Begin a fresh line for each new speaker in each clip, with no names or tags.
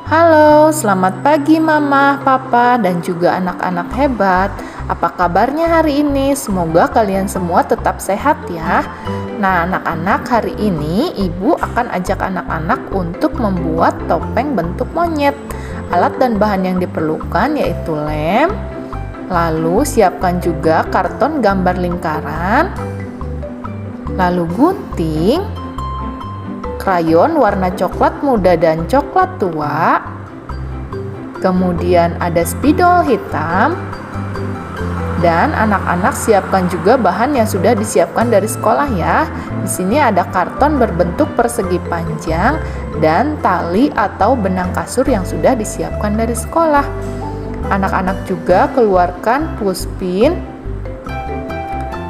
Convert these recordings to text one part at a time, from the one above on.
Halo, selamat pagi Mama, Papa, dan juga anak-anak hebat. Apa kabarnya hari ini? Semoga kalian semua tetap sehat ya. Nah, anak-anak, hari ini Ibu akan ajak anak-anak untuk membuat topeng bentuk monyet. Alat dan bahan yang diperlukan yaitu lem, lalu siapkan juga karton gambar lingkaran, lalu gunting, krayon warna coklat muda dan coklat tua, kemudian ada spidol hitam, dan anak-anak siapkan juga bahan yang sudah disiapkan dari sekolah ya. Di sini ada karton berbentuk persegi panjang dan tali atau benang kasur yang sudah disiapkan dari sekolah. Anak-anak juga keluarkan puspin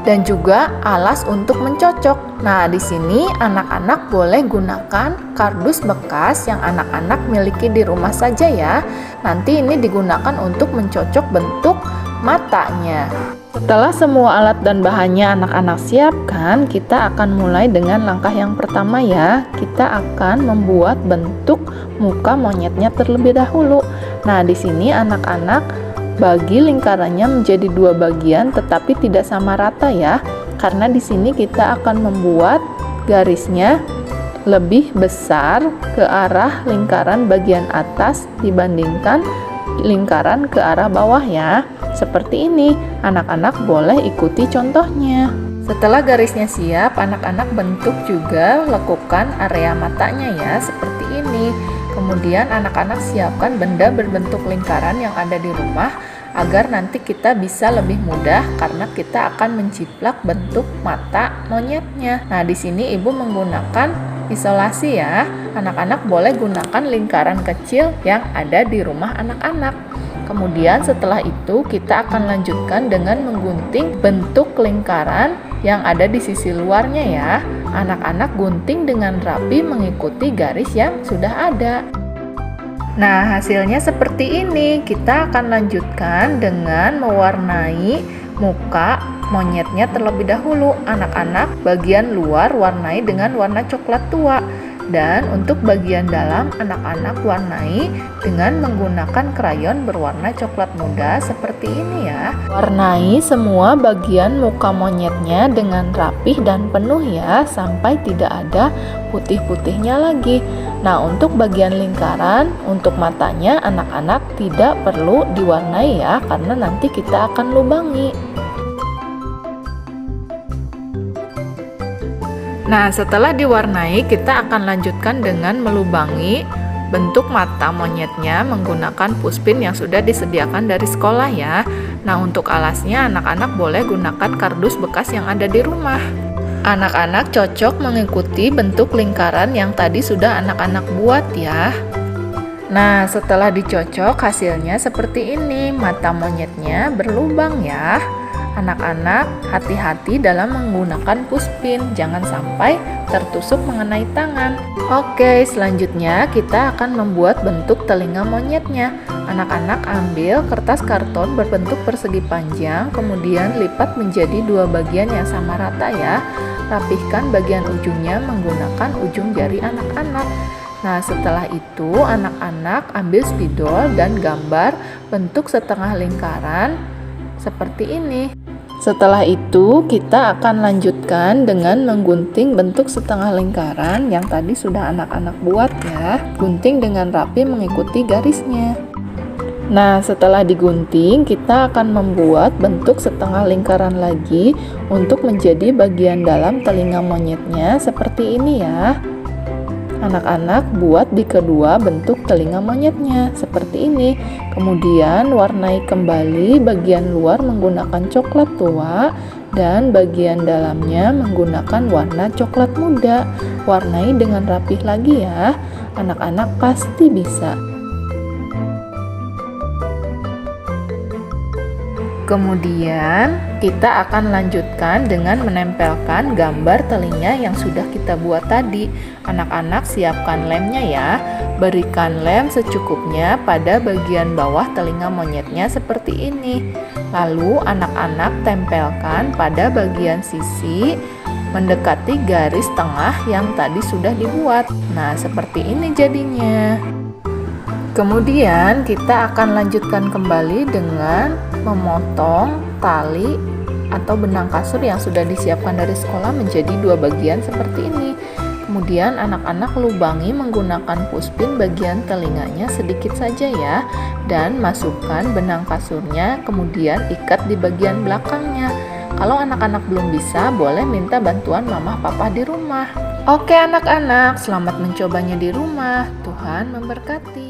dan juga alas untuk mencocok. Nah, di sini anak-anak boleh gunakan kardus bekas yang anak-anak miliki di rumah saja ya. Nanti ini digunakan untuk mencocok bentuk matanya. Setelah semua alat dan bahannya anak-anak siapkan, kita akan mulai dengan langkah yang pertama ya. Kita akan membuat bentuk muka monyetnya terlebih dahulu. Nah, di sini anak-anak bagi lingkarannya menjadi dua bagian tetapi tidak sama rata ya, karena di sini kita akan membuat garisnya lebih besar ke arah lingkaran bagian atas dibandingkan lingkaran ke arah bawah ya. Seperti ini, anak-anak boleh ikuti contohnya. Setelah garisnya siap, anak-anak bentuk juga lekukan area matanya ya, seperti ini. Kemudian anak-anak siapkan benda berbentuk lingkaran yang ada di rumah agar nanti kita bisa lebih mudah karena kita akan menjiplak bentuk mata monyetnya. Nah, di sini Ibu menggunakan isolasi ya. Anak-anak boleh gunakan lingkaran kecil yang ada di rumah anak-anak. Kemudian setelah itu kita akan lanjutkan dengan menggunting bentuk lingkaran yang ada di sisi luarnya ya. Anak-anak gunting dengan rapi mengikuti garis yang sudah ada. Nah, hasilnya seperti ini. Kita akan lanjutkan dengan mewarnai muka monyetnya terlebih dahulu. Anak-anak bagian luar warnai dengan warna coklat tua. Dan untuk bagian dalam anak-anak warnai dengan menggunakan krayon berwarna coklat muda seperti ini ya. Warnai semua bagian muka monyetnya dengan rapih dan penuh ya, sampai tidak ada putih-putihnya lagi. Nah, untuk bagian lingkaran, untuk matanya anak-anak tidak perlu diwarnai ya, karena nanti kita akan lubangi. Nah, setelah diwarnai, kita akan lanjutkan dengan melubangi bentuk mata monyetnya menggunakan puspin yang sudah disediakan dari sekolah ya. Nah, untuk alasnya anak-anak boleh gunakan kardus bekas yang ada di rumah. Anak-anak cocok mengikuti bentuk lingkaran yang tadi sudah anak-anak buat ya. Nah, setelah dicocok hasilnya seperti ini. Mata monyetnya berlubang ya. Anak-anak hati-hati dalam menggunakan puspin, jangan sampai tertusuk mengenai tangan. Oke, selanjutnya kita akan membuat bentuk telinga monyetnya. Anak-anak ambil kertas karton berbentuk persegi panjang, kemudian lipat menjadi dua bagian yang sama rata ya. Rapihkan bagian ujungnya menggunakan ujung jari anak-anak. Nah, setelah itu anak-anak ambil spidol dan gambar bentuk setengah lingkaran seperti ini. Setelah itu kita akan lanjutkan dengan menggunting bentuk setengah lingkaran yang tadi sudah anak-anak buat ya. Gunting dengan rapi mengikuti garisnya. Nah, setelah digunting kita akan membuat bentuk setengah lingkaran lagi untuk menjadi bagian dalam telinga monyetnya seperti ini ya. Anak-anak buat di kedua bentuk telinga monyetnya seperti ini. Kemudian warnai kembali bagian luar menggunakan coklat tua dan bagian dalamnya menggunakan warna coklat muda. Warnai dengan rapih lagi ya. Anak-anak pasti bisa. Kemudian kita akan lanjutkan dengan menempelkan gambar telinga yang sudah kita buat tadi. Anak-anak siapkan lemnya ya. Berikan lem secukupnya pada bagian bawah telinga monyetnya seperti ini. Lalu anak-anak tempelkan pada bagian sisi mendekati garis tengah yang tadi sudah dibuat. Nah, seperti ini jadinya. Kemudian kita akan lanjutkan kembali dengan memotong tali atau benang kasur yang sudah disiapkan dari sekolah menjadi dua bagian seperti ini. Kemudian anak-anak lubangi menggunakan puspin bagian telinganya sedikit saja ya, dan masukkan benang kasurnya, kemudian ikat di bagian belakangnya. Kalau anak-anak belum bisa, boleh minta bantuan mama papa di rumah. Oke anak-anak, selamat mencobanya di rumah. Tuhan memberkati.